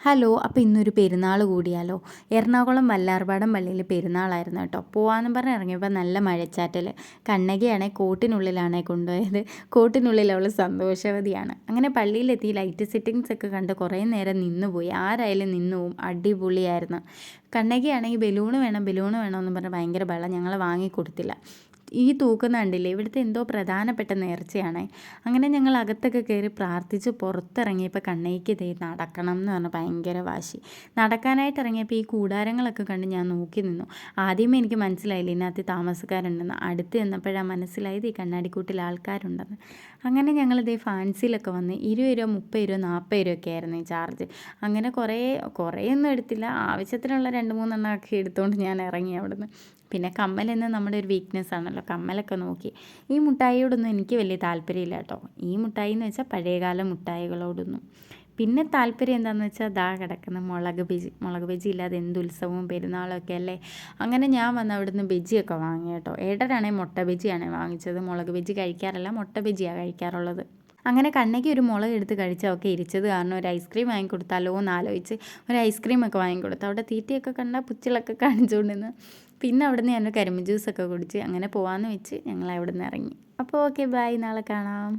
Hello, അപ്പോൾ ഇന്നൊരു പെരുന്നാൾ കൂടിയാലോ. എറണാകുളം വല്ലാർപാടം പള്ളിയിൽ പെരുന്നാളായിരുന്നു കേട്ടോ. പോകാമെന്ന് പറഞ്ഞ് ഇറങ്ങിയപ്പോൾ നല്ല മഴച്ചാറ്റൽ. കണ്ണകിയാണെ കോട്ടിനുള്ളിലാണേ കൊണ്ടുപോയത്. കോട്ടിനുള്ളിൽ അവൾ സന്തോഷവതിയാണ്. അങ്ങനെ പള്ളിയിലെത്തി ലൈറ്റ് സെറ്റിങ്സ് ഒക്കെ കണ്ട് കുറേ നേരം നിന്നുപോയി. ആരായാലും നിന്നു പോവും. അടിപൊളിയായിരുന്നു. കണ്ണകിയാണെങ്കിൽ ബലൂണ് വേണം എന്ന് പറഞ്ഞ് ഭയങ്കര ബഹളം. ഞങ്ങൾ വാങ്ങിക്കൊടുത്തില്ല. ഈ തൂക്കുന്ന കണ്ടില്ലേ, ഇവിടുത്തെ എന്തോ പ്രധാനപ്പെട്ട നേർച്ചയാണ്. അങ്ങനെ ഞങ്ങൾ അകത്തൊക്കെ കയറി പ്രാർത്ഥിച്ച് പുറത്തിറങ്ങിയപ്പോൾ കണ്ണയ്ക്ക് നടക്കണം എന്ന് പറഞ്ഞ് ഭയങ്കര വാശി. നടക്കാനായിട്ട് ഇറങ്ങിയപ്പോൾ ഈ കൂടാരങ്ങളൊക്കെ കണ്ട് ഞാൻ നോക്കി നിന്നു. ആദ്യമേ എനിക്ക് മനസ്സിലായില്ല ഇതിനകത്ത് താമസക്കാരുണ്ടെന്ന്. അടുത്ത് ചെന്നപ്പോഴാണ് മനസ്സിലായത് ഈ കണ്ണാടിക്കൂട്ടിൽ ആൾക്കാരുണ്ടെന്ന്. അങ്ങനെ ഞങ്ങളിതേ ഫാൻസിയിലൊക്കെ വന്ന് 20 രൂപ 30 രൂപ 40 രൂപയൊക്കെ ആയിരുന്നു ഈ ചാർജ്. അങ്ങനെ കുറേയൊന്നും എടുത്തില്ല. ആവശ്യത്തിനുള്ള 2-3 എണ്ണമൊക്കെ എടുത്തുകൊണ്ട് ഞാൻ ഇറങ്ങി അവിടുന്ന്. പിന്നെ കമ്മലെന്ന് നമ്മുടെ ഒരു വീക്ക്നെസ് ആണല്ലോ, കമ്മലൊക്കെ നോക്കി. ഈ മുട്ടായിയോടൊന്നും എനിക്ക് വലിയ താല്പര്യമില്ല കേട്ടോ. ഈ മുട്ടായി എന്ന് വെച്ചാൽ പഴയകാല മുട്ടായികളോടൊന്നും. പിന്നെ താല്പര്യം എന്താണെന്ന് വെച്ചാൽ ദാ കിടക്കുന്ന മുളക് ബജി ഇല്ലാതെ എന്ത് ഉത്സവവും പെരുന്നാളൊക്കെ അല്ലേ. അങ്ങനെ ഞാൻ വന്ന് അവിടുന്ന് ബജിയൊക്കെ വാങ്ങി കേട്ടോ. ഏട്ടനാണെങ്കിൽ മുട്ട ബജിയാണ് വാങ്ങിച്ചത്. മുളക് ബജി കഴിക്കാറില്ല, മുട്ട ബജിയാണ് കഴിക്കാറുള്ളത്. അങ്ങനെ കണ്ണയ്ക്ക് ഒരു മുളക് എടുത്ത് കഴിച്ചൊക്കെ ഇരിച്ചത് കാരണം ഒരു ഐസ്ക്രീം വാങ്ങിക്കൊടുത്താലോ എന്ന് ആലോചിച്ച് ഒരു ഐസ്ക്രീമൊക്കെ വാങ്ങിക്കൊടുത്തു. അവിടെ തീറ്റയൊക്കെ കണ്ടാൽ പുച്ചിലൊക്കെ കാണിച്ചുകൊണ്ട് നിന്ന്. പിന്നെ അവിടെ നിന്ന് ഞാൻ കരിമ്പ് ജ്യൂസൊക്കെ കുടിച്ച് അങ്ങനെ പോകാമെന്ന് വെച്ച് ഞങ്ങൾ അവിടെ നിന്ന് ഇറങ്ങി. അപ്പോൾ ഓക്കെ, ബൈ, നാളെ കാണാം.